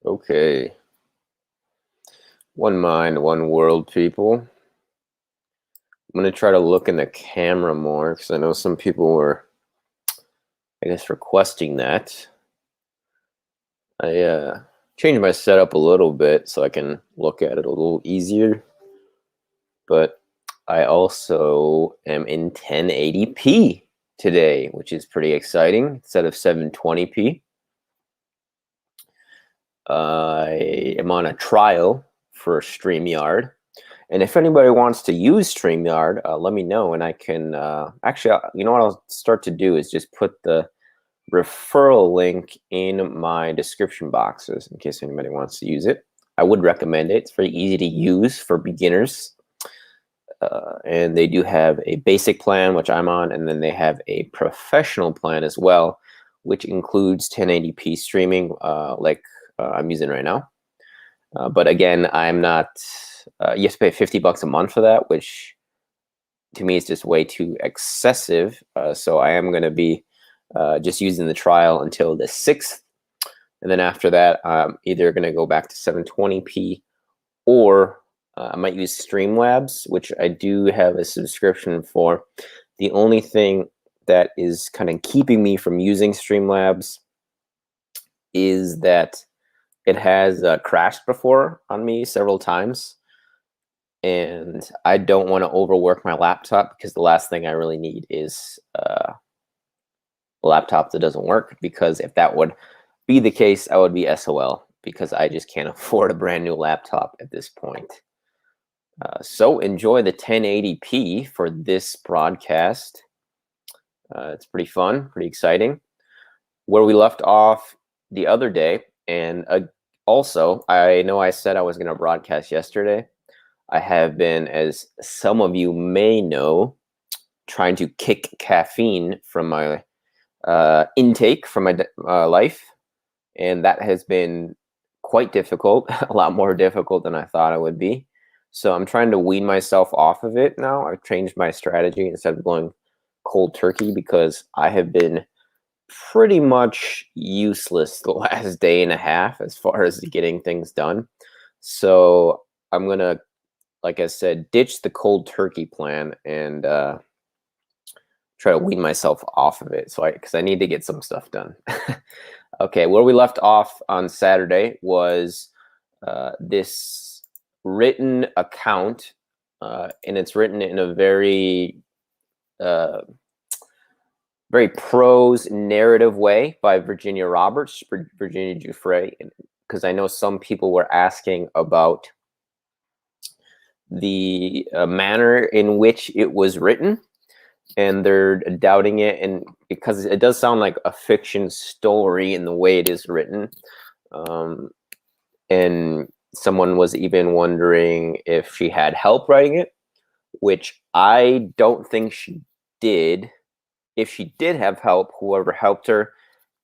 Okay. One mind, one world, people. I'm going to try to look in the camera more because I know some people were, requesting that. I changed my setup a little bit so I can look at it a little easier. But I also am in 1080p today, which is pretty exciting instead of 720p. I am on a trial for StreamYard. And if anybody wants to use StreamYard, let me know, and I can you know what I'll start to do is just put the referral link in my description boxes in case anybody wants to use it. I would recommend it. It's very easy to use for beginners. And they do have a basic plan, which I'm on, and then they have a professional plan as well, which includes 1080p streaming, like I'm using right now. But again, I'm not. You have to pay $50 a month for that, which to me is just way too excessive. So I am going to be just using the trial until the 6th. And then after that, I'm either going to go back to 720p or I might use Streamlabs, which I do have a subscription for. The only thing that is kind of keeping me from using Streamlabs is that it has crashed before on me several times. And I don't want to overwork my laptop because the last thing I really need is a laptop that doesn't work, because if that would be the case, I would be SOL because I just can't afford a brand new laptop at this point. So enjoy the 1080p for this broadcast. It's pretty fun, pretty exciting. Where we left off the other day, and also, I know I said I was going to broadcast yesterday. I have been, as some of you may know, trying to kick caffeine from my intake from my life, and that has been quite difficult, a lot more difficult than I thought it would be. So I'm trying to wean myself off of it now. I've changed my strategy instead of going cold turkey because I have been pretty much useless the last day and a half as far as getting things done. So I'm going to, like I said, ditch the cold turkey plan and try to wean myself off of it. So because I need to get some stuff done. Okay, where we left off on Saturday was this written account, and it's written in a very very prose narrative way by Virginia Roberts, Virginia Giuffre, because I know some people were asking about the manner in which it was written, and they're doubting it, and because it does sound like a fiction story in the way it is written. And someone was even wondering if she had help writing it, which I don't think she did. If she did have help, whoever helped her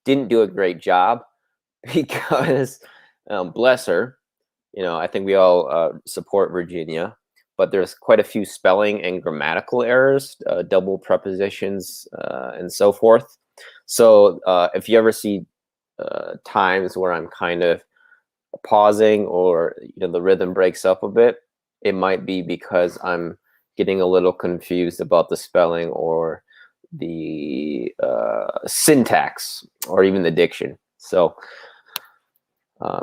didn't do a great job because, bless her, I think we all support Virginia, but there's quite a few spelling and grammatical errors, double prepositions, and so forth. So if you ever see times where I'm kind of pausing or the rhythm breaks up a bit, it might be because I'm getting a little confused about the spelling or the syntax or even the diction. So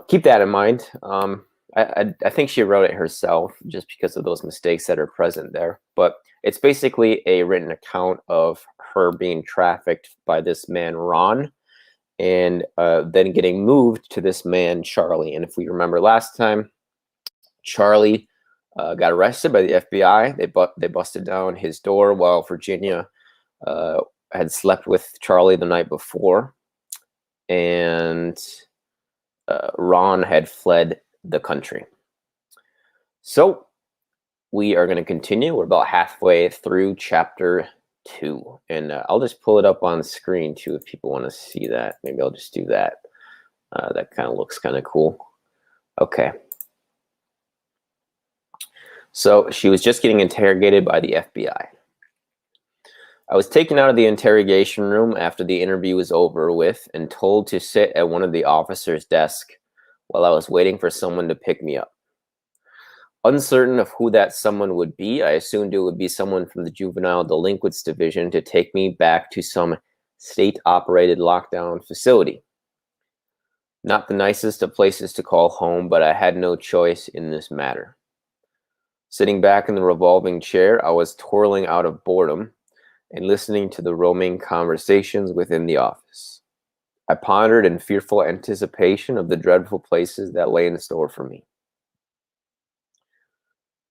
keep that in mind. I think she wrote it herself just because of those mistakes that are present there. But it's basically a written account of her being trafficked by this man, Ron, and then getting moved to this man, Charlie. And if we remember last time, Charlie got arrested by the FBI. They busted down his door while Virginia had slept with Charlie the night before. And Ron had fled the country. So we are going to continue. We're about halfway through chapter 2, and I'll just pull it up on the screen too if people want to see that. Maybe I'll just do that. That kind of looks kind of cool. Okay. So she was just getting interrogated by the FBI. I was taken out of the interrogation room after the interview was over with and told to sit at one of the officers' desk while I was waiting for someone to pick me up. Uncertain of who that someone would be, I assumed it would be someone from the Juvenile Delinquents Division to take me back to some state-operated lockdown facility. Not the nicest of places to call home, but I had no choice in this matter. Sitting back in the revolving chair, I was twirling out of boredom and listening to the roaming conversations within the office. I pondered in fearful anticipation of the dreadful places that lay in store for me.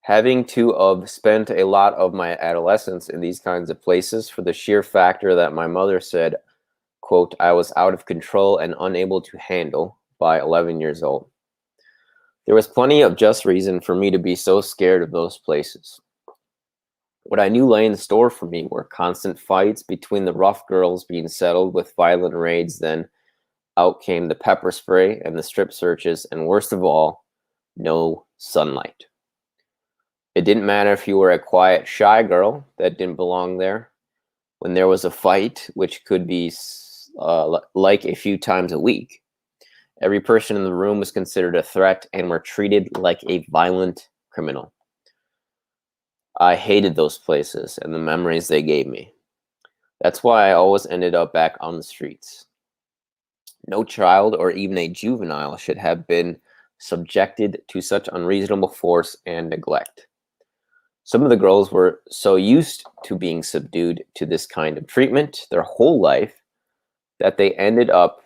Having to have spent a lot of my adolescence in these kinds of places for the sheer factor that my mother said, quote, I was out of control and unable to handle by 11 years old. There was plenty of just reason for me to be so scared of those places. What I knew lay in store for me were constant fights between the rough girls being settled with violent raids, then out came the pepper spray and the strip searches, and worst of all, no sunlight. It didn't matter if you were a quiet, shy girl that didn't belong there. When there was a fight, which could be like a few times a week, every person in the room was considered a threat and were treated like a violent criminal. I hated those places and the memories they gave me. That's why I always ended up back on the streets. No child or even a juvenile should have been subjected to such unreasonable force and neglect. Some of the girls were so used to being subdued to this kind of treatment their whole life that they ended up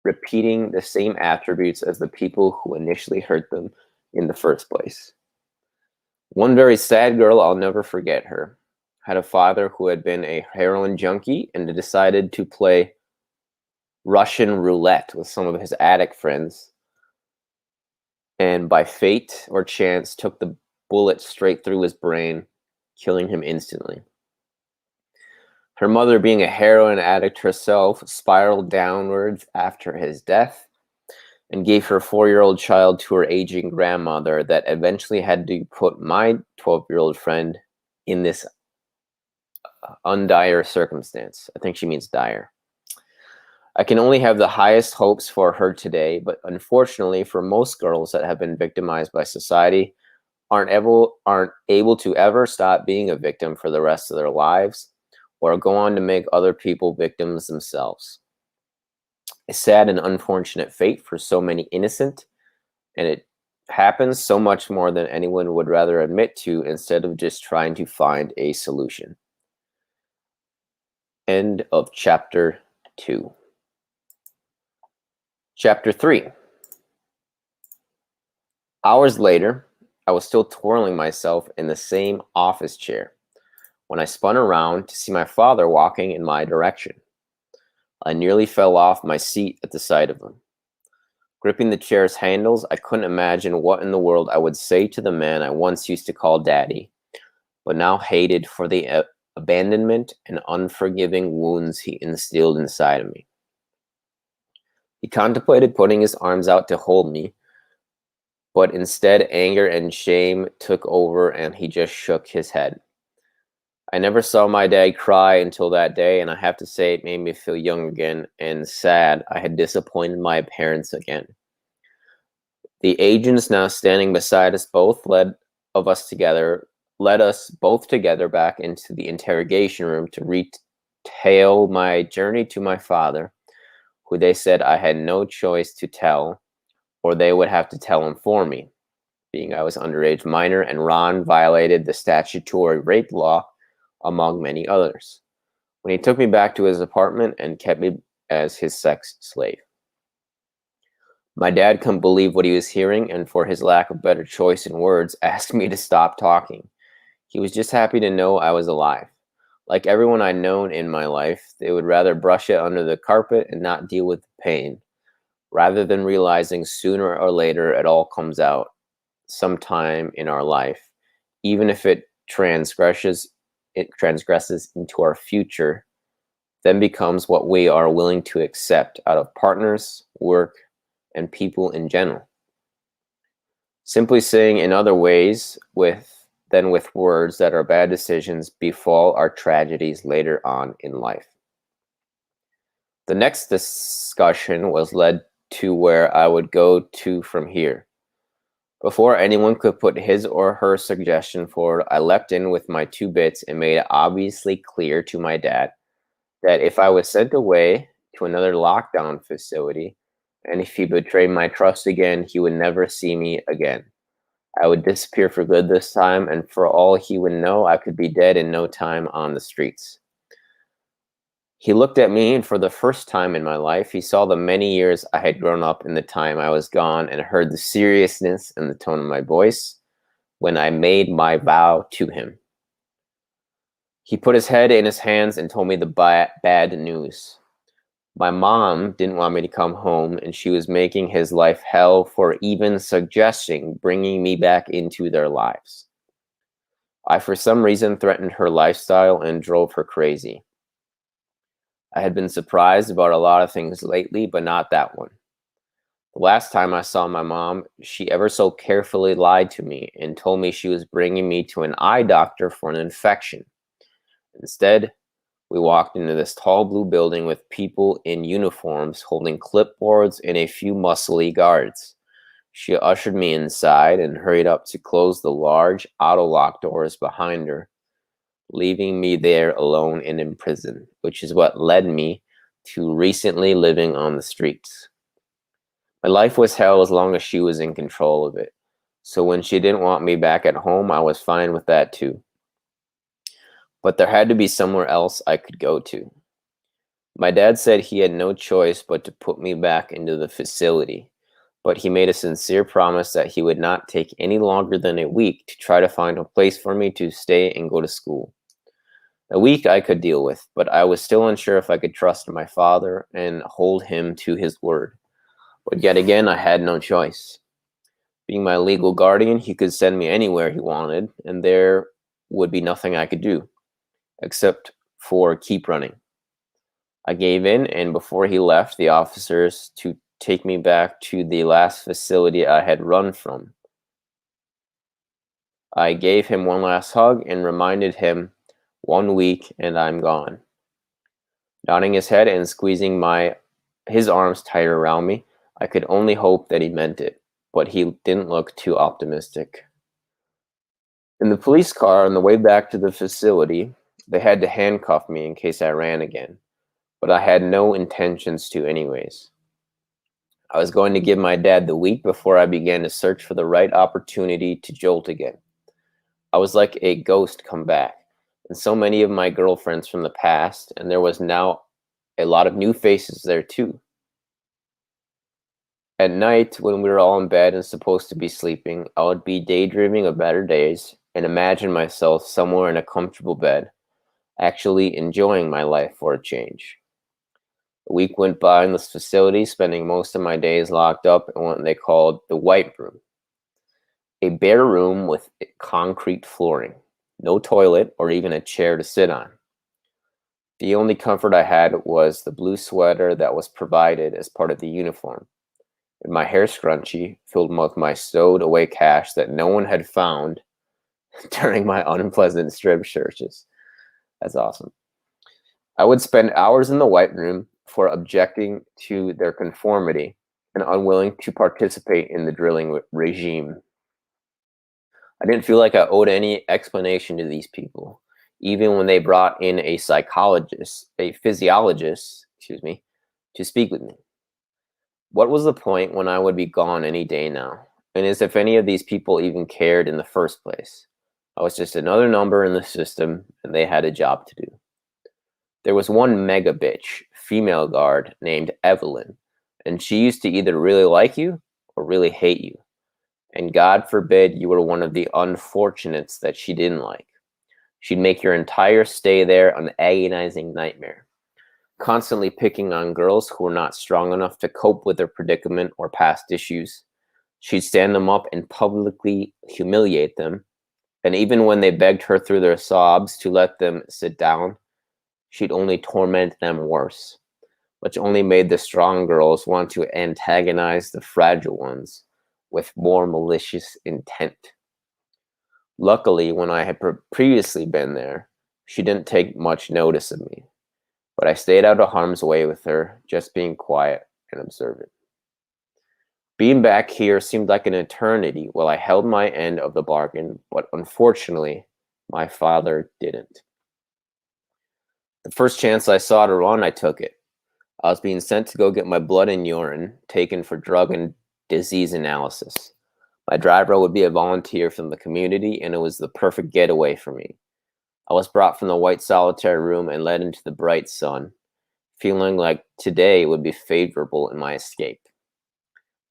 repeating the same attributes as the people who initially hurt them in the first place. One very sad girl, I'll never forget her, had a father who had been a heroin junkie and decided to play Russian roulette with some of his addict friends, and by fate or chance took the bullet straight through his brain, killing him instantly. Her mother, being a heroin addict herself, spiraled downwards after his death and gave her 4-year-old child to her aging grandmother that eventually had to put my 12-year-old friend in this undire circumstance. I think she means dire. I can only have the highest hopes for her today, but unfortunately for most girls that have been victimized by society, aren't able to ever stop being a victim for the rest of their lives, or go on to make other people victims themselves. A sad and unfortunate fate for so many innocent, and it happens so much more than anyone would rather admit to instead of just trying to find a solution. End of chapter 2. Chapter 3. Hours later, I was still twirling myself in the same office chair when I spun around to see my father walking in my direction. I nearly fell off my seat at the sight of him. Gripping the chair's handles, I couldn't imagine what in the world I would say to the man I once used to call Daddy, but now hated for the abandonment and unforgiving wounds he instilled inside of me. He contemplated putting his arms out to hold me, but instead anger and shame took over and he just shook his head. I never saw my dad cry until that day, and I have to say it made me feel young again and sad I had disappointed my parents again. The agents now standing beside us both led us both together back into the interrogation room to retell my journey to my father, who they said I had no choice to tell, or they would have to tell him for me, being I was underage minor and Ron violated the statutory rape law, among many others, when he took me back to his apartment and kept me as his sex slave. My dad couldn't believe what he was hearing, and for his lack of better choice in words, asked me to stop talking. He was just happy to know I was alive. Like everyone I'd known in my life, they would rather brush it under the carpet and not deal with the pain, rather than realizing sooner or later it all comes out sometime in our life, even if it transgresses into our future, then becomes what we are willing to accept out of partners, work, and people in general. Simply saying in other ways than with words that our bad decisions befall our tragedies later on in life. The next discussion was led to where I would go to from here. Before anyone could put his or her suggestion forward, I leapt in with my 2 bits and made it obviously clear to my dad that if I was sent away to another lockdown facility, and if he betrayed my trust again, he would never see me again. I would disappear for good this time, and for all he would know, I could be dead in no time on the streets. He looked at me, and for the first time in my life, he saw the many years I had grown up in the time I was gone and heard the seriousness in the tone of my voice when I made my vow to him. He put his head in his hands and told me the bad news. My mom didn't want me to come home, and she was making his life hell for even suggesting bringing me back into their lives. I, for some reason, threatened her lifestyle and drove her crazy. I had been surprised about a lot of things lately, but not that one. The last time I saw my mom, she ever so carefully lied to me and told me she was bringing me to an eye doctor for an infection. Instead, we walked into this tall blue building with people in uniforms holding clipboards and a few muscly guards. She ushered me inside and hurried up to close the large auto-lock doors behind her, leaving me there alone and in prison, which is what led me to recently living on the streets. My life was hell as long as she was in control of it. So when she didn't want me back at home, I was fine with that too. But there had to be somewhere else I could go to. My dad said he had no choice but to put me back into the facility, but he made a sincere promise that he would not take any longer than a week to try to find a place for me to stay and go to school. A week I could deal with, but I was still unsure if I could trust my father and hold him to his word. But yet again, I had no choice. Being my legal guardian, he could send me anywhere he wanted, and there would be nothing I could do, except for keep running. I gave in, and before he left the officers to take me back to the last facility I had run from, I gave him one last hug and reminded him, 1 week and I'm gone. Nodding his head and squeezing his arms tighter around me, I could only hope that he meant it, but he didn't look too optimistic. In the police car on the way back to the facility, they had to handcuff me in case I ran again, but I had no intentions to anyways. I was going to give my dad the week before I began to search for the right opportunity to jolt again. I was like a ghost come back, and so many of my girlfriends from the past, and there was now a lot of new faces there too. At night, when we were all in bed and supposed to be sleeping, I would be daydreaming of better days and imagine myself somewhere in a comfortable bed, actually enjoying my life for a change. A week went by in this facility, spending most of my days locked up in what they called the white room. A bare room with concrete flooring, no toilet or even a chair to sit on. The only comfort I had was the blue sweater that was provided as part of the uniform, and my hair scrunchie filled with my stowed away cash that no one had found during my unpleasant strip searches. That's awesome. I would spend hours in the white room for objecting to their conformity and unwilling to participate in the drilling regime. I didn't feel like I owed any explanation to these people, even when they brought in a physiologist, to speak with me. What was the point when I would be gone any day now? And as if any of these people even cared in the first place. I was just another number in the system, and they had a job to do. There was one mega bitch, female guard, named Evelyn, and she used to either really like you or really hate you. And God forbid you were one of the unfortunates that she didn't like. She'd make your entire stay there an agonizing nightmare, constantly picking on girls who were not strong enough to cope with their predicament or past issues. She'd stand them up and publicly humiliate them, and even when they begged her through their sobs to let them sit down, she'd only torment them worse, which only made the strong girls want to antagonize the fragile ones with more malicious intent. Luckily, when I had previously been there, she didn't take much notice of me, but I stayed out of harm's way with her, just being quiet and observant. Being back here seemed like an eternity while I held my end of the bargain, but unfortunately, my father didn't. The first chance I saw to run, I took it. I was being sent to go get my blood and urine taken for drug and disease analysis. My driver would be a volunteer from the community, and it was the perfect getaway for me. I was brought from the white solitary room and led into the bright sun, feeling like today would be favorable in my escape.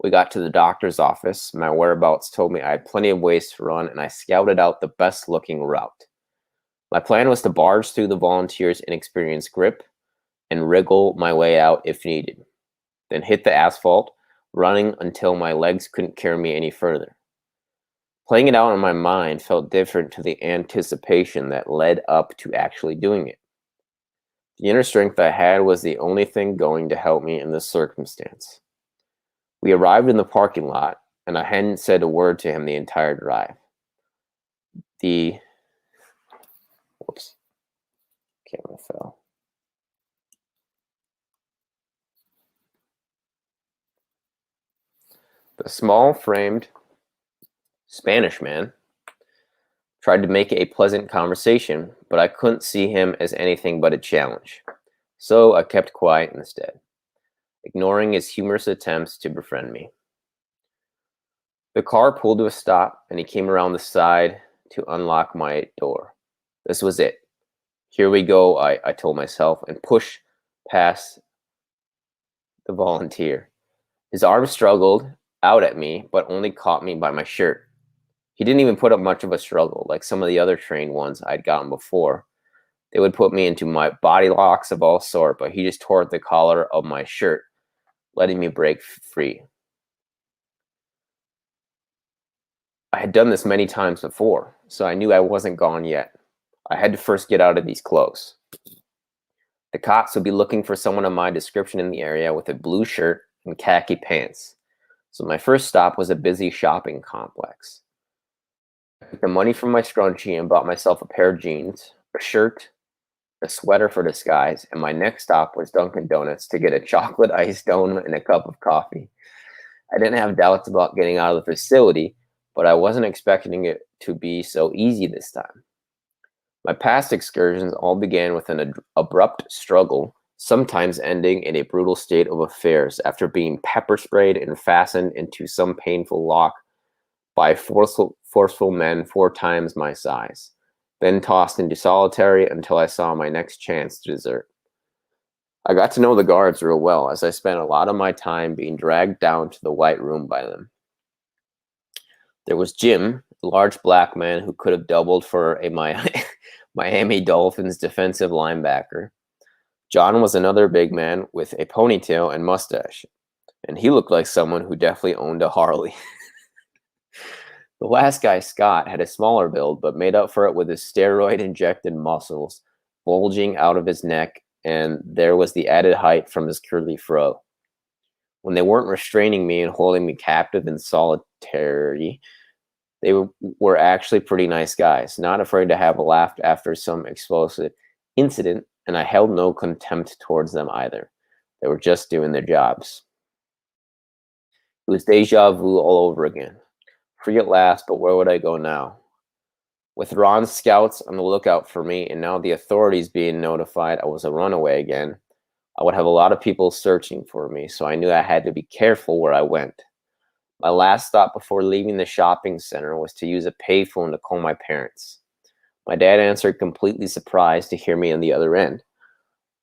We got to the doctor's office. My whereabouts told me I had plenty of ways to run, and I scouted out the best-looking route. My plan was to barge through the volunteers' inexperienced grip and wriggle my way out if needed, then hit the asphalt, running until my legs couldn't carry me any further. Playing it out in my mind felt different to the anticipation that led up to actually doing it. The inner strength I had was the only thing going to help me in this circumstance. We arrived in the parking lot, and I hadn't said a word to him the entire drive. The camera fell. The small-framed Spanish man tried to make a pleasant conversation, but I couldn't see him as anything but a challenge. So I kept quiet instead, ignoring his humorous attempts to befriend me. The car pulled to a stop, and he came around the side to unlock my door. This was it. Here we go, I told myself, and pushed past the volunteer. His arm struggled out at me, but only caught me by my shirt. He didn't even put up much of a struggle, like some of the other trained ones I'd gotten before. They would put me into my body locks of all sort, but he just tore at the collar of my shirt, letting me break free. I had done this many times before, so I knew I wasn't gone yet. I had to first get out of these clothes. The cops would be looking for someone of my description in the area with a blue shirt and khaki pants. So my first stop was a busy shopping complex. I took the money from my scrunchie and bought myself a pair of jeans, a shirt, a sweater for disguise, and my next stop was Dunkin' Donuts to get a chocolate iced donut and a cup of coffee. I didn't have doubts about getting out of the facility, but I wasn't expecting it to be so easy this time. My past excursions all began with an abrupt struggle, sometimes ending in a brutal state of affairs after being pepper sprayed and fastened into some painful lock by forceful men 4 times my size, then tossed into solitary until I saw my next chance to desert. I got to know the guards real well, as I spent a lot of my time being dragged down to the white room by them. There was Jim, a large black man who could have doubled for a Miami Dolphins defensive linebacker. John was another big man with a ponytail and mustache, and he looked like someone who definitely owned a Harley. The last guy, Scott, had a smaller build, but made up for it with his steroid-injected muscles bulging out of his neck, and there was the added height from his curly fro. When they weren't restraining me and holding me captive in solitary, they were actually pretty nice guys, not afraid to have a laugh after some explosive incident, and I held no contempt towards them either. They were just doing their jobs. It was deja vu all over again. Free at last, but where would I go now? With Ron's scouts on the lookout for me, and now the authorities being notified I was a runaway again, I would have a lot of people searching for me, so I knew I had to be careful where I went. My last stop before leaving the shopping center was to use a payphone to call my parents. My dad answered, completely surprised to hear me on the other end.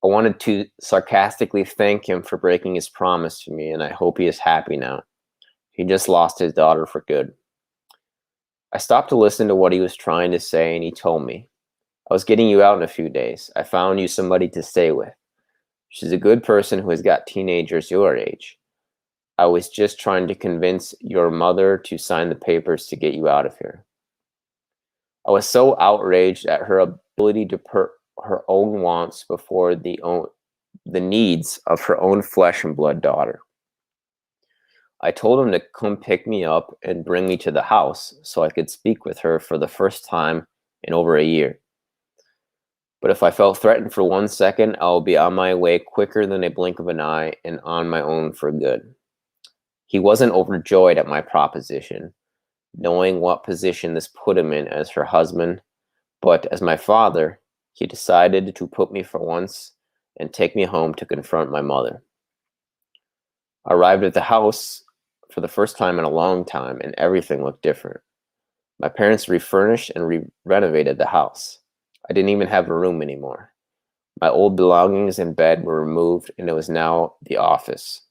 I wanted to sarcastically thank him for breaking his promise to me, and I hope he is happy now. He just lost his daughter for good. I stopped to listen to what he was trying to say, and he told me, I was getting you out in a few days. I found you somebody to stay with. She's a good person who has got teenagers your age. I was just trying to convince your mother to sign the papers to get you out of here. I was so outraged at her ability to put her own wants before the needs of her own flesh and blood daughter. I told him to come pick me up and bring me to the house so I could speak with her for the first time in over a year. But if I felt threatened for 1 second, I'll be on my way quicker than a blink of an eye and on my own for good. He wasn't overjoyed at my proposition, knowing what position this put him in as her husband, but as my father, he decided to put me for once and take me home to confront my mother. I arrived at the house for the first time in a long time, and everything looked different. My parents refurnished and renovated the house. I didn't even have a room anymore. My old belongings in bed were removed, and it was now the office.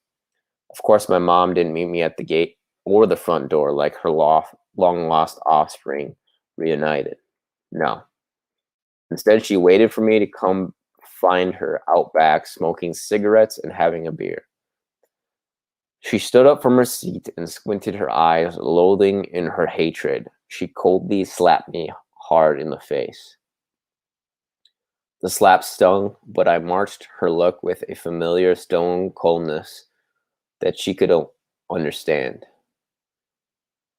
Of course, my mom didn't meet me at the gate or the front door like her long-lost offspring reunited. No. Instead, she waited for me to come find her out back, smoking cigarettes and having a beer. She stood up from her seat and squinted her eyes, loathing in her hatred. She coldly slapped me hard in the face. The slap stung, but I marched her look with a familiar stone coldness that she could understand.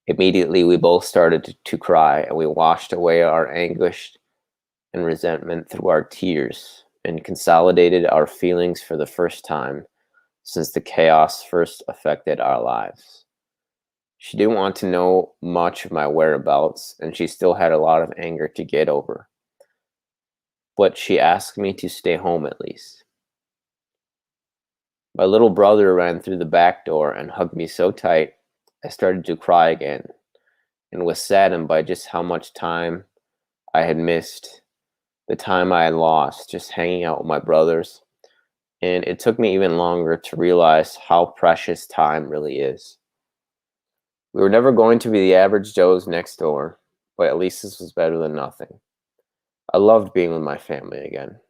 Immediately, we both started to cry, and we washed away our anguish and resentment through our tears and consolidated our feelings for the first time since the chaos first affected our lives. She didn't want to know much of my whereabouts, and she still had a lot of anger to get over. But she asked me to stay home at least. My little brother ran through the back door and hugged me so tight, I started to cry again, and was saddened by just how much time I had missed, the time I had lost just hanging out with my brothers. And it took me even longer to realize how precious time really is. We were never going to be the average Joes next door, but at least this was better than nothing. I loved being with my family again.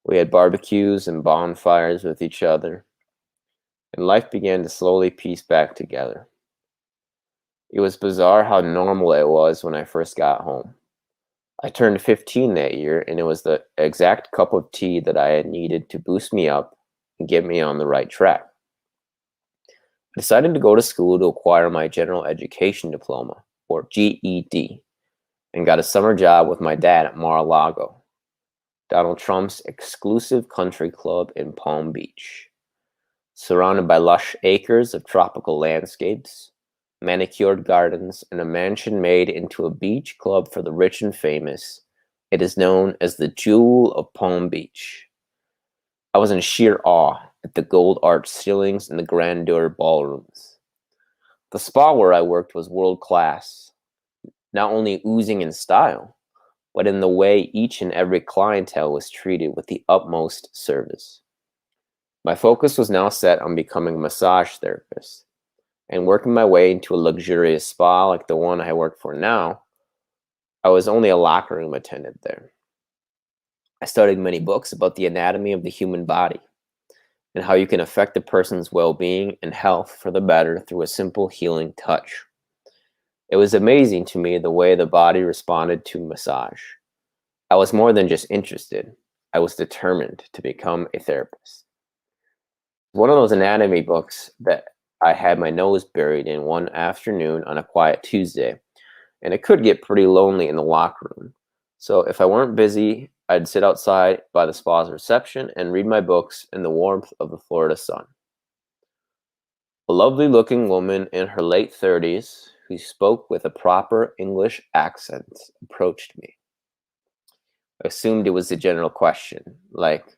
We had barbecues and bonfires with each other, and life began to slowly piece back together. It was bizarre how normal it was when I first got home. I turned 15 that year, and it was the exact cup of tea that I had needed to boost me up and get me on the right track. I decided to go to school to acquire my general education diploma, or GED, and got a summer job with my dad at Mar-a-Lago, Donald Trump's exclusive country club in Palm Beach. Surrounded by lush acres of tropical landscapes, manicured gardens, and a mansion made into a beach club for the rich and famous, it is known as the Jewel of Palm Beach. I was in sheer awe at the gold-arched ceilings and the grandeur ballrooms. The spa where I worked was world-class, not only oozing in style, but in the way each and every clientele was treated with the utmost service. My focus was now set on becoming a massage therapist, and working my way into a luxurious spa like the one I work for now. I was only a locker room attendant there. I studied many books about the anatomy of the human body and how you can affect a person's well-being and health for the better through a simple healing touch. It was amazing to me the way the body responded to massage. I was more than just interested. I was determined to become a therapist. One of those anatomy books that I had my nose buried in one afternoon on a quiet Tuesday, and it could get pretty lonely in the locker room. So if I weren't busy, I'd sit outside by the spa's reception and read my books in the warmth of the Florida sun. A lovely-looking woman in her late 30s who spoke with a proper English accent approached me. I assumed it was a general question, like,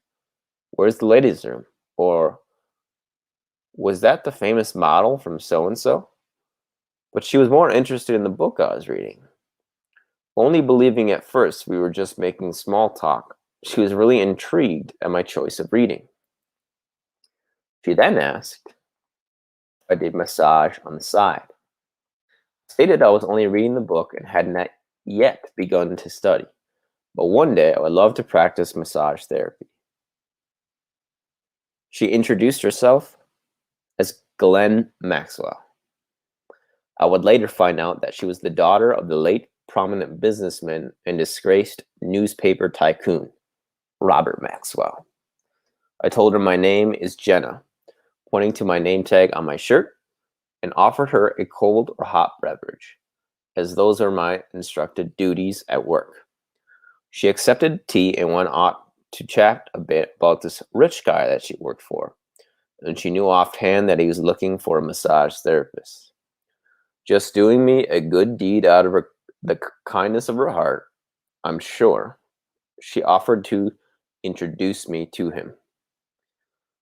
"Where's the ladies' room?" Or, "Was that the famous model from so-and-so?" But she was more interested in the book I was reading. Only believing at first we were just making small talk, she was really intrigued at my choice of reading. She then asked if I did massage on the side. I stated I was only reading the book and had not yet begun to study, but one day I would love to practice massage therapy. She introduced herself as Ghislaine Maxwell. I would later find out that she was the daughter of the late prominent businessman and disgraced newspaper tycoon, Robert Maxwell. I told her my name is Jenna, pointing to my name tag on my shirt, and offered her a cold or hot beverage, as those are my instructed duties at work. She accepted tea and went on to chat a bit about this rich guy that she worked for, and she knew offhand that he was looking for a massage therapist. Just doing me a good deed out of the kindness of her heart, I'm sure, she offered to introduce me to him.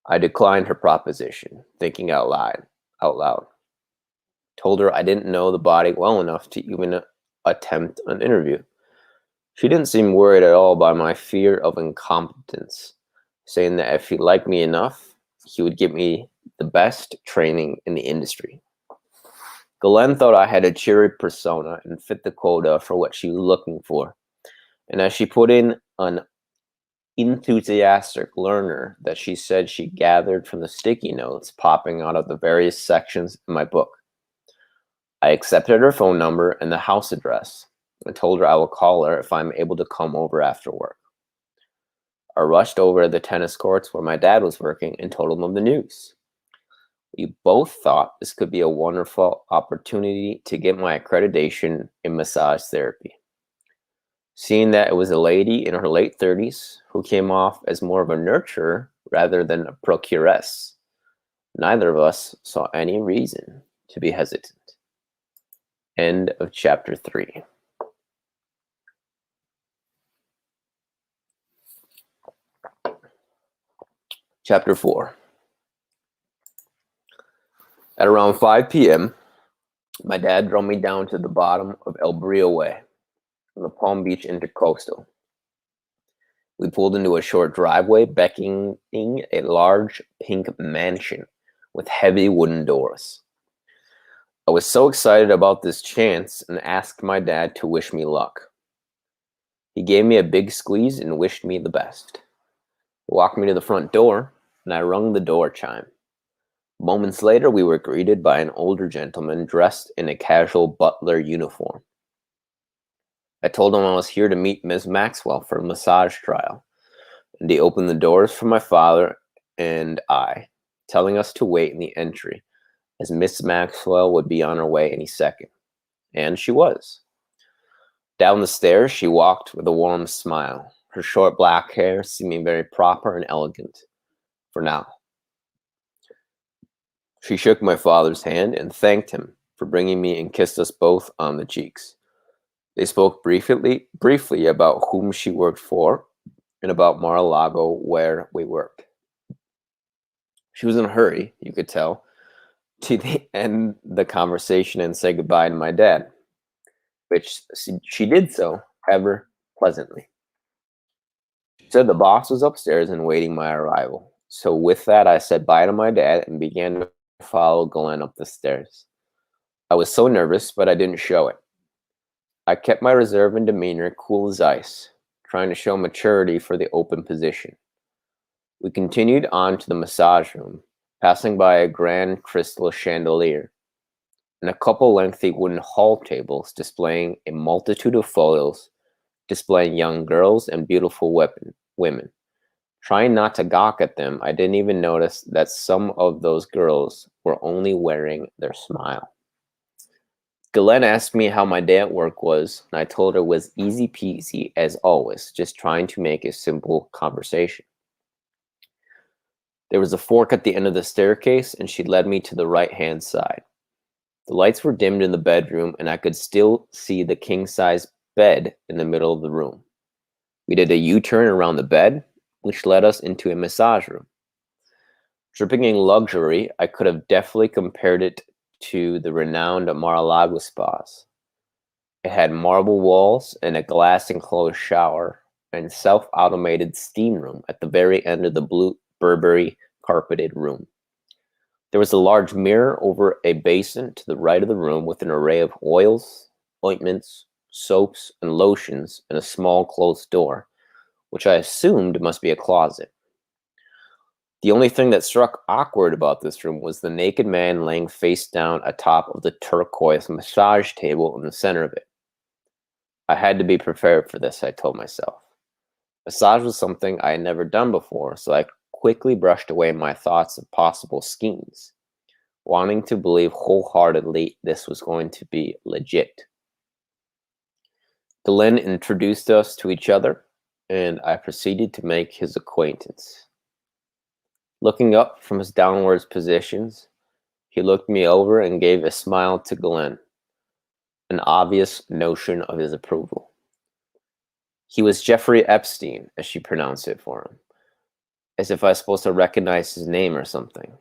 I declined her proposition, thinking out loud. Told her I didn't know the body well enough to even attempt an interview. She didn't seem worried at all by my fear of incompetence, saying that if he liked me enough, he would give me the best training in the industry. Ghislaine thought I had a cheery persona and fit the quota for what she was looking for. And as she put in an enthusiastic learner that she said she gathered from the sticky notes popping out of the various sections in my book, I accepted her phone number and the house address and told her I will call her if I'm able to come over after work. I rushed over to the tennis courts where my dad was working and told him of the news. We both thought this could be a wonderful opportunity to get my accreditation in massage therapy. Seeing that it was a lady in her late 30s who came off as more of a nurturer rather than a procuress, neither of us saw any reason to be hesitant. End of chapter 3. Chapter 4. At around 5 p.m., my dad drove me down to the bottom of El Brio Way on the Palm Beach Intercoastal. We pulled into a short driveway beckoning a large pink mansion with heavy wooden doors. I was so excited about this chance and asked my dad to wish me luck. He gave me a big squeeze and wished me the best. He walked me to the front door, and I rung the door chime. Moments later, we were greeted by an older gentleman dressed in a casual butler uniform. I told him I was here to meet Ms. Maxwell for a massage trial, and he opened the doors for my father and I, telling us to wait in the entry, as Miss Maxwell would be on her way any second. And she was. Down the stairs, she walked with a warm smile, her short black hair seeming very proper and elegant, for now. She shook my father's hand and thanked him for bringing me and kissed us both on the cheeks. They spoke briefly about whom she worked for and about Mar-a-Lago, where we worked. She was in a hurry, you could tell, to end the conversation and say goodbye to my dad, which she did so ever pleasantly. She said the boss was upstairs and waiting my arrival. So with that, I said bye to my dad and began to follow Glenn up the stairs. I was so nervous, but I didn't show it. I kept my reserve and demeanor cool as ice, trying to show maturity for the open position. We continued on to the massage room, passing by a grand crystal chandelier and a couple lengthy wooden hall tables displaying a multitude of photos displaying young girls and beautiful women. Trying not to gawk at them, I didn't even notice that some of those girls were only wearing their smile. Ghislaine asked me how my day at work was, and I told her it was easy peasy as always, just trying to make a simple conversation. There was a fork at the end of the staircase, and she led me to the right-hand side. The lights were dimmed in the bedroom, and I could still see the king-size bed in the middle of the room. We did a U-turn around the bed, which led us into a massage room. Dripping in luxury, I could have definitely compared it to the renowned Mar-a-Lago spas. It had marble walls and a glass-enclosed shower and self-automated steam room at the very end of the blue Burberry carpeted room. There was a large mirror over a basin to the right of the room with an array of oils, ointments, soaps, and lotions, and a small closed door, which I assumed must be a closet. The only thing that struck awkward about this room was the naked man laying face down atop of the turquoise massage table in the center of it. I had to be prepared for this, I told myself. Massage was something I had never done before, so I quickly brushed away my thoughts of possible schemes, wanting to believe wholeheartedly this was going to be legit. Ghislaine introduced us to each other, and I proceeded to make his acquaintance. Looking up from his downwards positions, he looked me over and gave a smile to Ghislaine, an obvious notion of his approval. He was Jeffrey Epstein, as she pronounced it for him, as if I was supposed to recognize his name or something.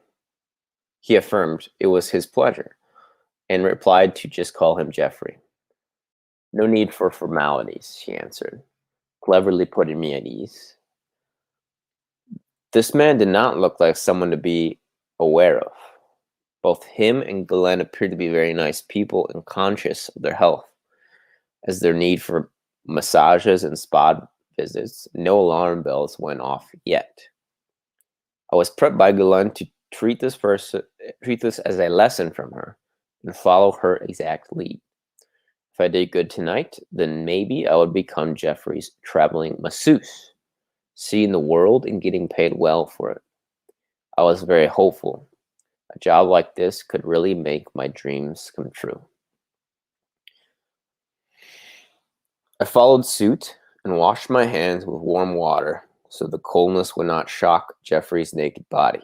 He affirmed it was his pleasure, and replied to just call him Jeffrey. No need for formalities, she answered, cleverly putting me at ease. This man did not look like someone to be aware of. Both him and Ghislaine appeared to be very nice people and conscious of their health, as their need for massages and spa visits, no alarm bells went off yet. I was prepped by Ghislaine to treat this as a lesson from her and follow her exact lead. If I did good tonight, then maybe I would become Jeffrey's traveling masseuse, seeing the world and getting paid well for it. I was very hopeful. A job like this could really make my dreams come true. I followed suit and washed my hands with warm water so the coldness would not shock Jeffrey's naked body.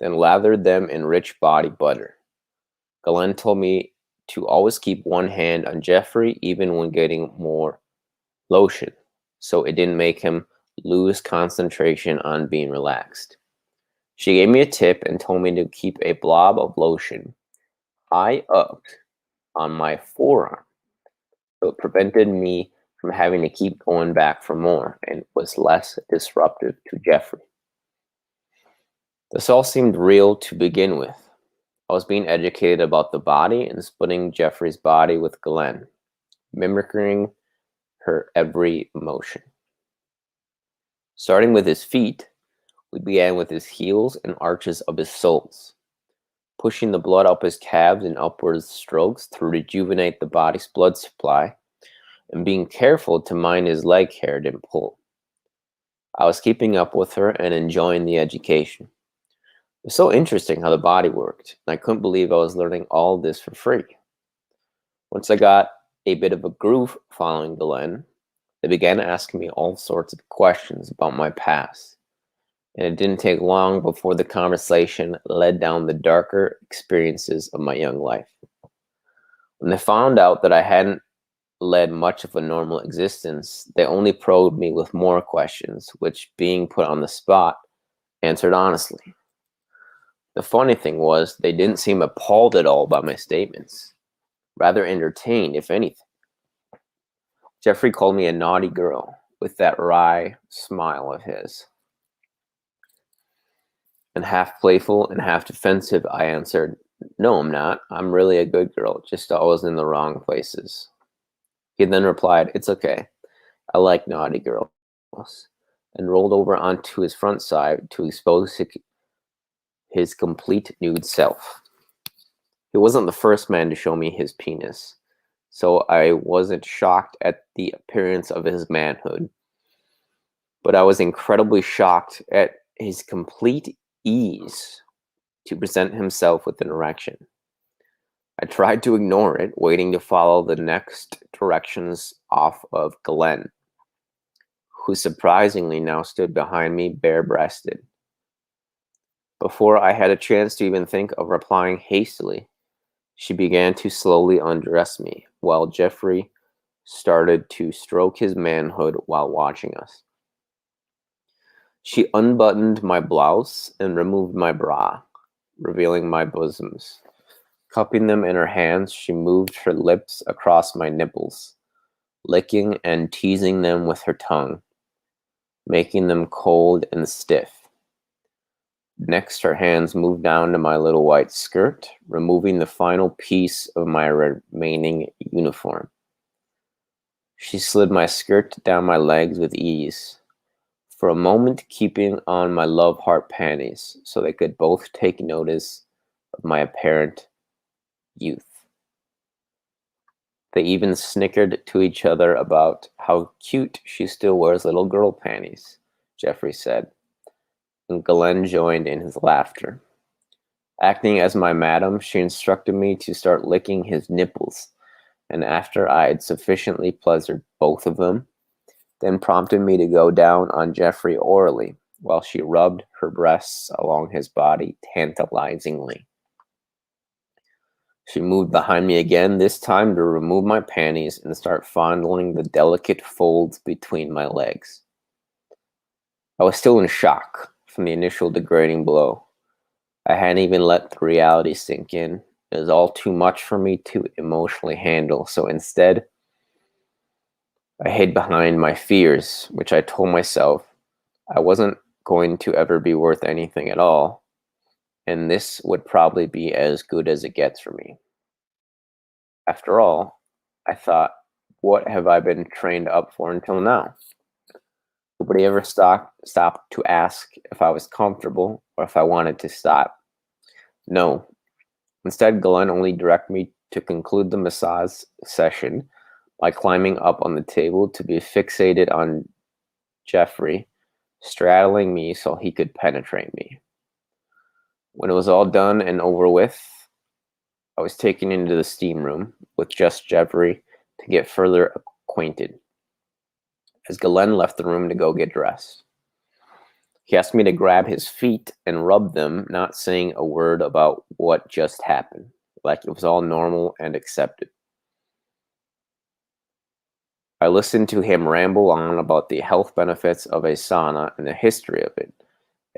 Then lathered them in rich body butter. Ghislaine told me to always keep one hand on Jeffrey even when getting more lotion, so it didn't make him lose concentration on being relaxed. She gave me a tip and told me to keep a blob of lotion high up on my forearm, so it prevented me from having to keep going back for more and was less disruptive to Jeffrey. This all seemed real to begin with. I was being educated about the body and splitting Jeffrey's body with Ghislaine, mimicking her every motion. Starting with his feet, we began with his heels and arches of his soles, pushing the blood up his calves in upward strokes to rejuvenate the body's blood supply, and being careful to mind his leg hair didn't pull. I was keeping up with her and enjoying the education. It was so interesting how the body worked, and I couldn't believe I was learning all this for free. Once I got a bit of a groove following Ghislaine, they began asking me all sorts of questions about my past, and it didn't take long before the conversation led down the darker experiences of my young life. When they found out that I hadn't led much of a normal existence, they only probed me with more questions, which, being put on the spot, answered honestly. The funny thing was, they didn't seem appalled at all by my statements, rather entertained, if anything. Jeffrey called me a naughty girl with that wry smile of his. And half playful and half defensive, I answered, "No, I'm not. I'm really a good girl, just always in the wrong places." He then replied, "It's okay. I like naughty girls," and rolled over onto his front side to expose his complete nude self. He wasn't the first man to show me his penis, so I wasn't shocked at the appearance of his manhood. But I was incredibly shocked at his complete ease to present himself with an erection. I tried to ignore it, waiting to follow the next directions off of Ghislaine, who surprisingly now stood behind me bare-breasted. Before I had a chance to even think of replying hastily, she began to slowly undress me, while Jeffrey started to stroke his manhood while watching us. She unbuttoned my blouse and removed my bra, revealing my bosoms. Cupping them in her hands, she moved her lips across my nipples, licking and teasing them with her tongue, making them cold and stiff. Next, her hands moved down to my little white skirt, removing the final piece of my remaining uniform. She slid my skirt down my legs with ease, for a moment keeping on my love heart panties so they could both take notice of my apparent youth. They even snickered to each other about how cute she still wears little girl panties, Jeffrey said, and Ghislaine joined in his laughter. Acting as my madam, she instructed me to start licking his nipples, and after I had sufficiently pleasured both of them, then prompted me to go down on Jeffrey orally, while she rubbed her breasts along his body tantalizingly. She moved behind me again, this time to remove my panties and start fondling the delicate folds between my legs. I was still in shock from the initial degrading blow. I hadn't even let the reality sink in. It was all too much for me to emotionally handle, so instead, I hid behind my fears, which I told myself I wasn't going to ever be worth anything at all, and this would probably be as good as it gets for me. After all, I thought, what have I been trained up for until now? Nobody ever stopped to ask if I was comfortable or if I wanted to stop. No. Instead, Glenn only directed me to conclude the massage session by climbing up on the table to be fixated on Jeffrey, straddling me so he could penetrate me. When it was all done and over with, I was taken into the steam room with just Jeffrey to get further acquainted. As Glenn left the room to go get dressed, he asked me to grab his feet and rub them, not saying a word about what just happened, like it was all normal and accepted. I listened to him ramble on about the health benefits of a sauna and the history of it,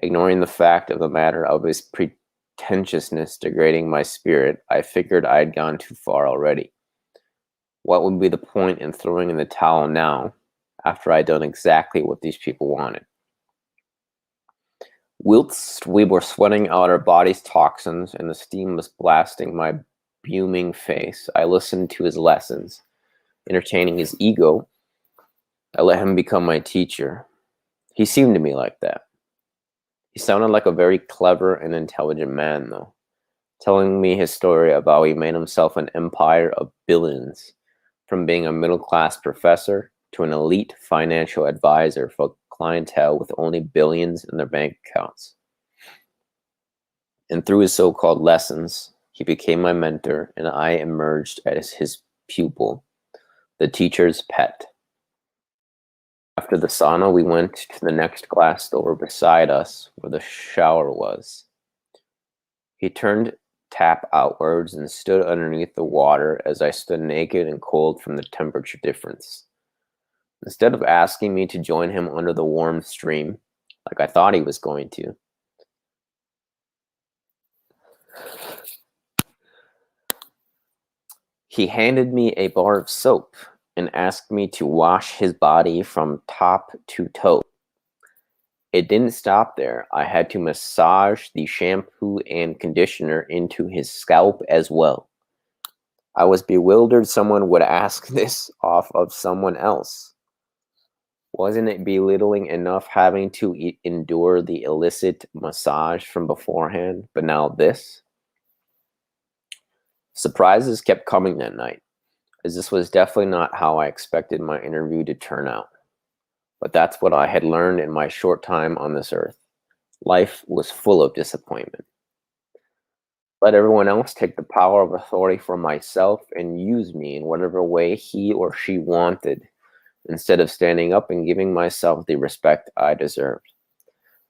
ignoring the fact of the matter of his pretentiousness degrading my spirit. I figured I had gone too far already. What would be the point in throwing in the towel now, after I'd done exactly what these people wanted? Whilst we were sweating out our bodies' toxins and the steam was blasting my beaming face, I listened to his lessons. Entertaining his ego, I let him become my teacher. He seemed to me like that. He sounded like a very clever and intelligent man, though, telling me his story about how he made himself an empire of billions, from being a middle-class professor to an elite financial advisor for clientele with only billions in their bank accounts. And through his so-called lessons, he became my mentor, and I emerged as his pupil, the teacher's pet. After the sauna, we went to the next glass door beside us where the shower was. He turned tap outwards and stood underneath the water as I stood naked and cold from the temperature difference. Instead of asking me to join him under the warm stream, like I thought he was going to, he handed me a bar of soap and asked me to wash his body from top to toe. It didn't stop there. I had to massage the shampoo and conditioner into his scalp as well. I was bewildered someone would ask this off of someone else. Wasn't it belittling enough having to endure the illicit massage from beforehand, but now this? Surprises kept coming that night, as this was definitely not how I expected my interview to turn out. But that's what I had learned in my short time on this earth. Life was full of disappointment. Let everyone else take the power of authority for myself and use me in whatever way he or she wanted, instead of standing up and giving myself the respect I deserved,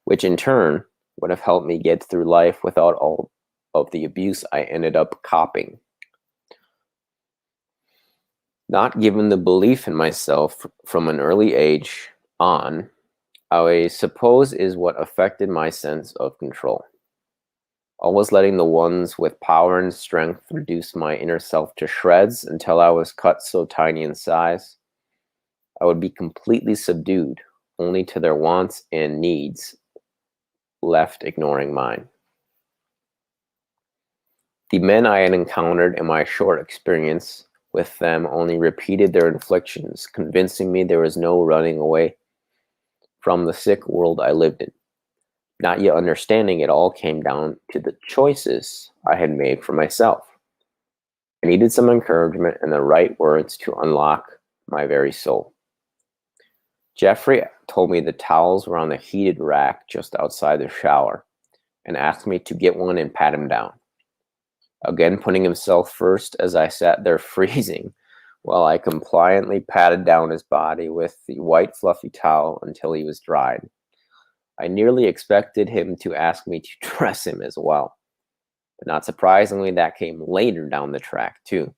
which in turn would have helped me get through life without all of the abuse I ended up copying. Not given the belief in myself from an early age on, I suppose is what affected my sense of control. Always letting the ones with power and strength reduce my inner self to shreds until I was cut so tiny in size, I would be completely subdued, only to their wants and needs, left ignoring mine. The men I had encountered in my short experience with them only repeated their inflictions, convincing me there was no running away from the sick world I lived in. Not yet understanding it all came down to the choices I had made for myself. I needed some encouragement and the right words to unlock my very soul. Jeffrey told me the towels were on the heated rack just outside the shower and asked me to get one and pat him down. Again, putting himself first as I sat there freezing while I compliantly patted down his body with the white fluffy towel until he was dried. I nearly expected him to ask me to dress him as well. But not surprisingly, that came later down the track, too.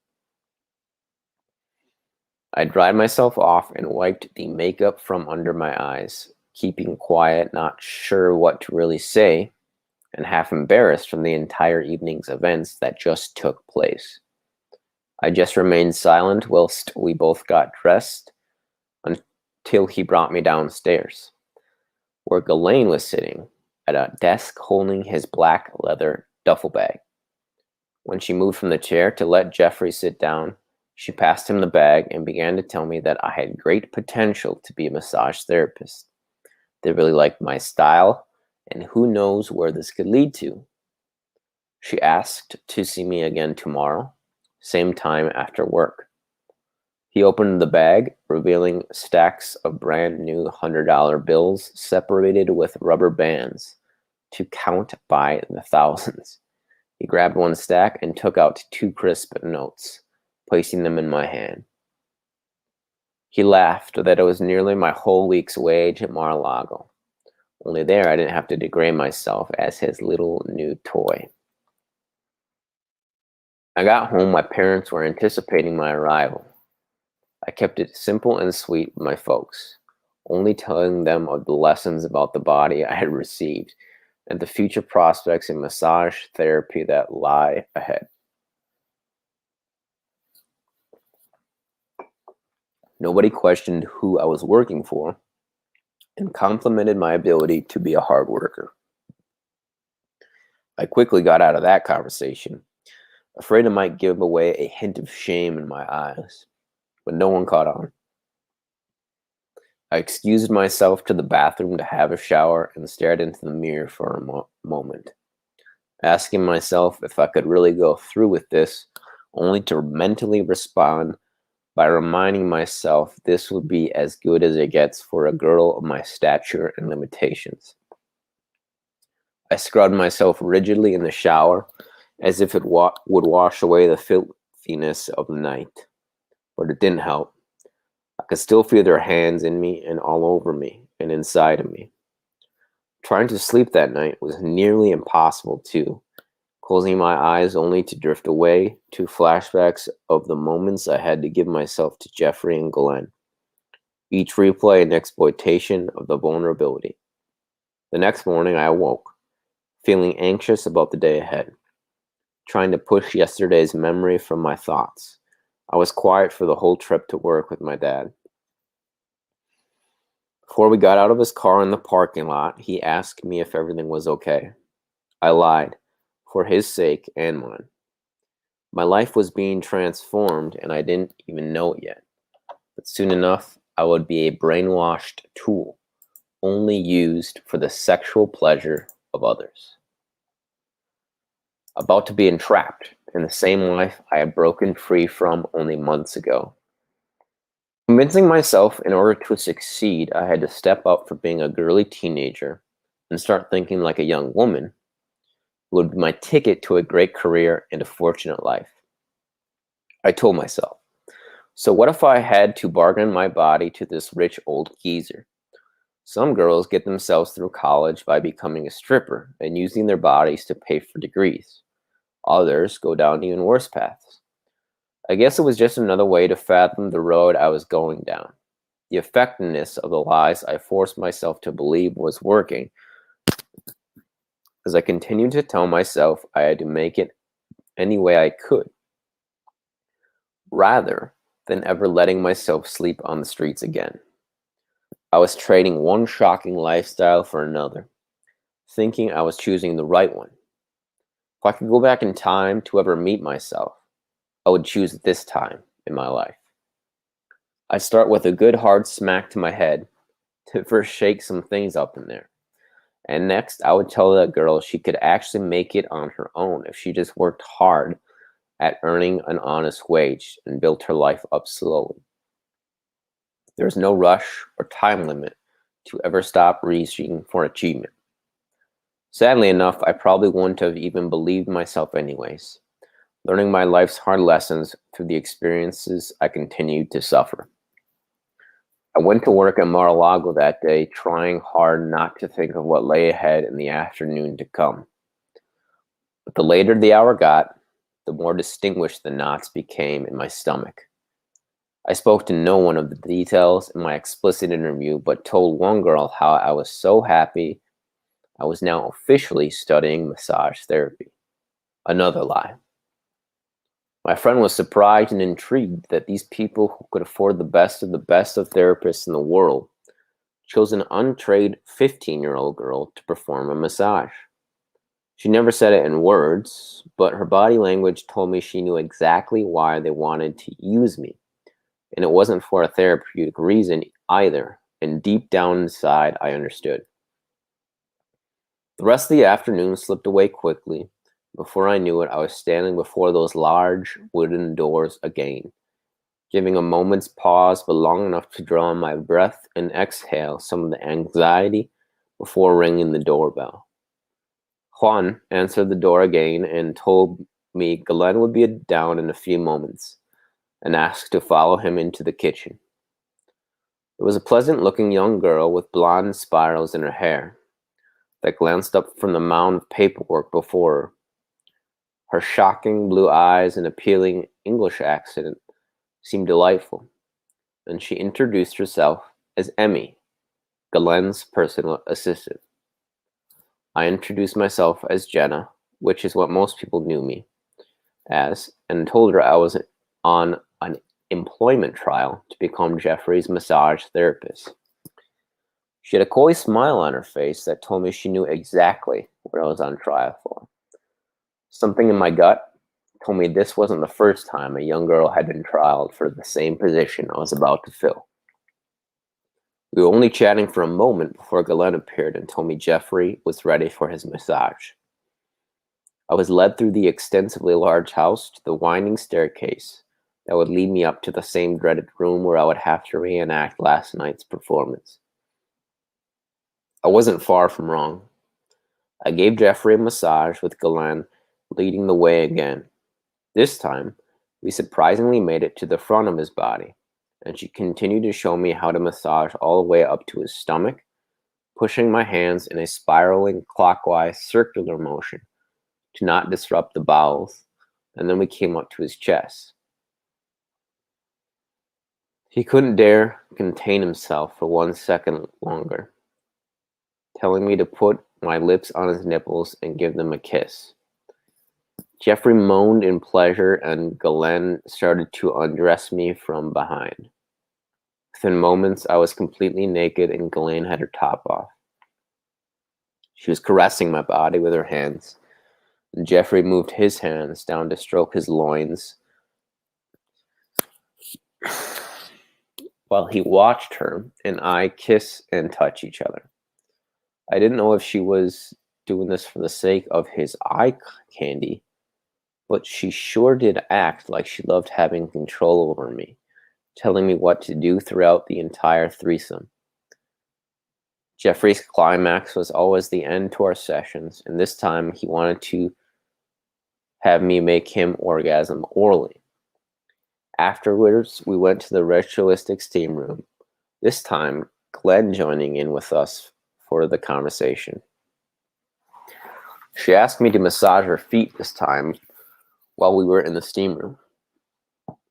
I dried myself off and wiped the makeup from under my eyes, keeping quiet, not sure what to really say, and half embarrassed from the entire evening's events that just took place. I just remained silent whilst we both got dressed until he brought me downstairs, where Ghislaine was sitting at a desk holding his black leather duffel bag. When she moved from the chair to let Jeffrey sit down, she passed him the bag and began to tell me that I had great potential to be a massage therapist. They really liked my style, and who knows where this could lead to. She asked to see me again tomorrow, same time after work. He opened the bag, revealing stacks of brand new $100 bills separated with rubber bands to count by the thousands. He grabbed one stack and took out 2 crisp notes, placing them in my hand. He laughed that it was nearly my whole week's wage at Mar-a-Lago. Only there I didn't have to degrade myself as his little new toy. I got home, my parents were anticipating my arrival. I kept it simple and sweet with my folks, only telling them of the lessons about the body I had received and the future prospects in massage therapy that lie ahead. Nobody questioned who I was working for and complimented my ability to be a hard worker. I quickly got out of that conversation, afraid it might give away a hint of shame in my eyes, but no one caught on. I excused myself to the bathroom to have a shower and stared into the mirror for a moment, asking myself if I could really go through with this, only to mentally respond by reminding myself this would be as good as it gets for a girl of my stature and limitations. I scrubbed myself rigidly in the shower as if it would wash away the filthiness of the night, but it didn't help. I could still feel their hands in me and all over me and inside of me. Trying to sleep that night was nearly impossible too, closing my eyes only to drift away to flashbacks of the moments I had to give myself to Jeffrey and Glenn, each replay an exploitation of the vulnerability. The next morning I awoke, feeling anxious about the day ahead, trying to push yesterday's memory from my thoughts. I was quiet for the whole trip to work with my dad. Before we got out of his car in the parking lot, he asked me if everything was okay. I lied, for his sake and mine. My life was being transformed, and I didn't even know it yet. But soon enough, I would be a brainwashed tool, only used for the sexual pleasure of others. About to be entrapped in the same life I had broken free from only months ago. Convincing myself in order to succeed, I had to step up from being a girly teenager and start thinking like a young woman would be my ticket to a great career and a fortunate life. I told myself, so what if I had to bargain my body to this rich old geezer? Some girls get themselves through college by becoming a stripper and using their bodies to pay for degrees. Others go down even worse paths. I guess it was just another way to fathom the road I was going down. The effectiveness of the lies I forced myself to believe was working, as I continued to tell myself I had to make it any way I could, rather than ever letting myself sleep on the streets again. I was trading one shocking lifestyle for another, thinking I was choosing the right one. If I could go back in time to ever meet myself, I would choose this time in my life. I'd start with a good hard smack to my head to first shake some things up in there. And next, I would tell that girl she could actually make it on her own if she just worked hard at earning an honest wage and built her life up slowly. There's no rush or time limit to ever stop reaching for achievement. Sadly enough, I probably wouldn't have even believed myself anyways, learning my life's hard lessons through the experiences I continued to suffer. I went to work at Mar-a-Lago that day, trying hard not to think of what lay ahead in the afternoon to come. But the later the hour got, the more distinguished the knots became in my stomach. I spoke to no one of the details in my explicit interview, but told one girl how I was so happy I was now officially studying massage therapy. Another lie. My friend was surprised and intrigued that these people who could afford the best of therapists in the world chose an untrained 15-year-old girl to perform a massage. She never said it in words, but her body language told me she knew exactly why they wanted to use me. And it wasn't for a therapeutic reason either, and deep down inside, I understood. The rest of the afternoon slipped away quickly. Before I knew it, I was standing before those large wooden doors again, giving a moment's pause, but long enough to draw in my breath and exhale some of the anxiety before ringing the doorbell. Juan answered the door again and told me Ghislaine would be down in a few moments, and asked to follow him into the kitchen. It was a pleasant-looking young girl with blonde spirals in her hair that glanced up from the mound of paperwork before her. Her shocking blue eyes and appealing English accent seemed delightful, and she introduced herself as Emmy, Ghislaine's personal assistant. I introduced myself as Jenna, which is what most people knew me as, and told her I was on an employment trial to become Jeffrey's massage therapist. She had a coy smile on her face that told me she knew exactly what I was on trial for. Something in my gut told me this wasn't the first time a young girl had been trialed for the same position I was about to fill. We were only chatting for a moment before Ghislaine appeared and told me Jeffrey was ready for his massage. I was led through the extensively large house to the winding staircase that would lead me up to the same dreaded room where I would have to reenact last night's performance. I wasn't far from wrong. I gave Jeffrey a massage with Ghislaine leading the way again. This time, we surprisingly made it to the front of his body, and she continued to show me how to massage all the way up to his stomach, pushing my hands in a spiraling clockwise circular motion to not disrupt the bowels, and then we came up to his chest. He couldn't dare contain himself for 1 second longer, telling me to put my lips on his nipples and give them a kiss. Jeffrey moaned in pleasure, and Ghislaine started to undress me from behind. Within moments, I was completely naked, and Ghislaine had her top off. She was caressing my body with her hands, and Jeffrey moved his hands down to stroke his loins while he watched her and I kiss and touch each other. I didn't know if she was doing this for the sake of his eye candy, but she sure did act like she loved having control over me, telling me what to do throughout the entire threesome. Jeffrey's climax was always the end to our sessions, and this time he wanted to have me make him orgasm orally. Afterwards, we went to the ritualistic steam room, this time Glenn joining in with us for the conversation. She asked me to massage her feet this time while we were in the steam room,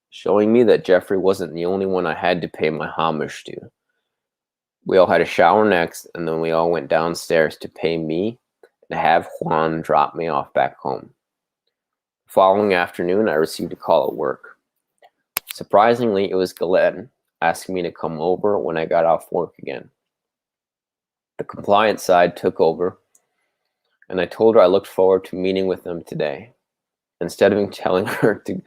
showing me that Jeffrey wasn't the only one I had to pay my homage to. We all had a shower next, and then we all went downstairs to pay me and have Juan drop me off back home. The following afternoon, I received a call at work. Surprisingly, it was Ghislaine asking me to come over when I got off work again. The compliance side took over, and I told her I looked forward to meeting with them today, instead of telling her to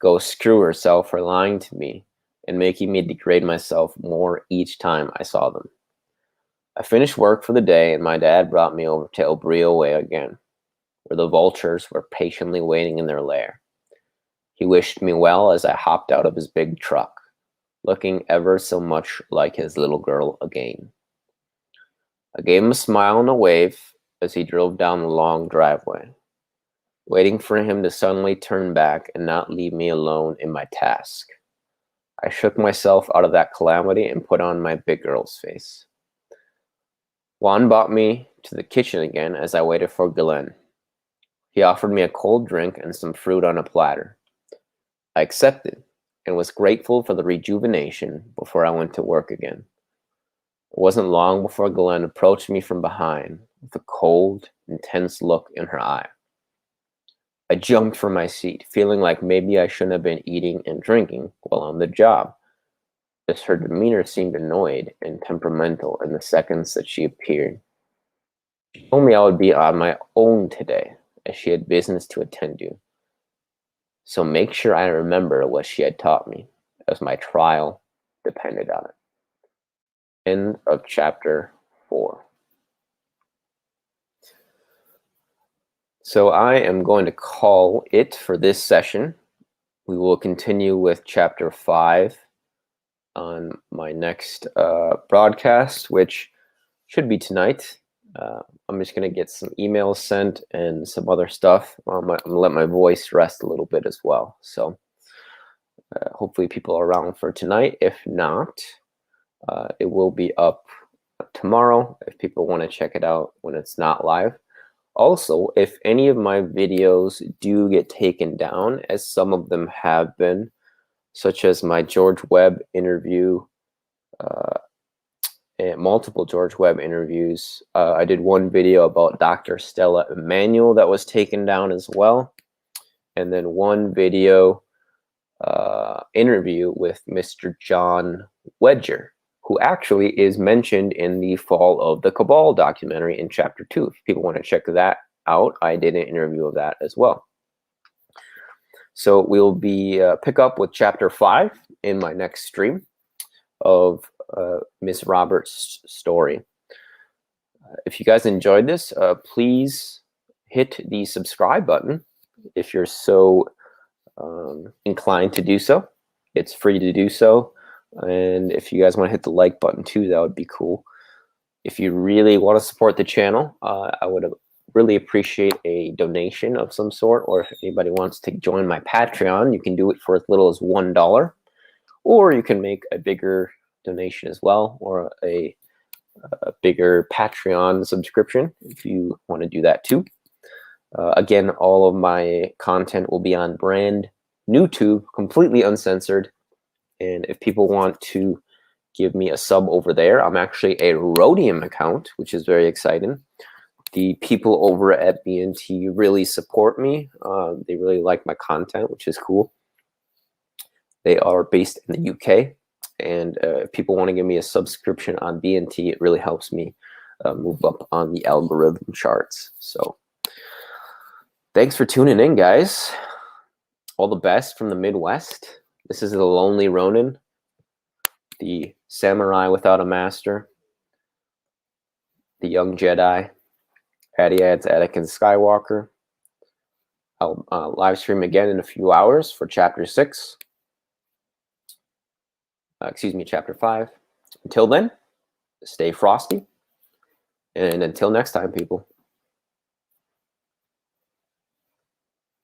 go screw herself for lying to me and making me degrade myself more each time I saw them. I finished work for the day, and my dad brought me over to El Brillo Way again, where the vultures were patiently waiting in their lair. He wished me well as I hopped out of his big truck, looking ever so much like his little girl again. I gave him a smile and a wave as he drove down the long driveway, waiting for him to suddenly turn back and not leave me alone in my task. I shook myself out of that calamity and put on my big girl's face. Juan brought me to the kitchen again as I waited for Ghislaine. He offered me a cold drink and some fruit on a platter. I accepted and was grateful for the rejuvenation before I went to work again. It wasn't long before Ghislaine approached me from behind with a cold, intense look in her eye. I jumped from my seat, feeling like maybe I shouldn't have been eating and drinking while on the job, as her demeanor seemed annoyed and temperamental in the seconds that she appeared. She told me I would be on my own today, as she had business to attend to. So make sure I remember what she had taught me, as my trial depended on it. End of chapter 4. So I am going to call it for this session. We will continue with chapter 5 on my next broadcast, which should be tonight. I'm just going to get some emails sent and some other stuff. I'm going to let my voice rest a little bit as well. So hopefully people are around for tonight. If not, it will be up tomorrow if people want to check it out when it's not live. Also, if any of my videos do get taken down, as some of them have been, such as my George Webb interview, and multiple George Webb interviews. I did one video about Dr. Stella Emanuel that was taken down as well. And then one video interview with Mr. John Wedger, who actually is mentioned in the Fall of the Cabal documentary in chapter 2. If people want to check that out, I did an interview of that as well. So we'll be pick up with chapter 5 in my next stream of Miss Roberts' story. If you guys enjoyed this, please hit the subscribe button if you're so inclined to do so. It's free to do so. And if you guys want to hit the like button too, that would be cool. If you really want to support the channel, I would really appreciate a donation of some sort, or if anybody wants to join my Patreon, you can do it for as little as $1, or you can make a bigger donation as well, or a bigger Patreon subscription if you want to do that too. Again, all of my content will be on brand YouTube, completely uncensored. And if people want to give me a sub over there, I'm actually a Rhodium account, which is very exciting. The people over at BNT really support me. They really like my content, which is cool. They are based in the UK. And if people want to give me a subscription on BNT, it really helps me move up on the algorithm charts. So thanks for tuning in, guys. All the best from the Midwest. This is the Lonely Ronin, the Samurai Without a Master, the Young Jedi, Adiad's Anakin Skywalker. I'll live stream again in a few hours for chapter 6. Chapter 5. Until then, stay frosty. And until next time, people.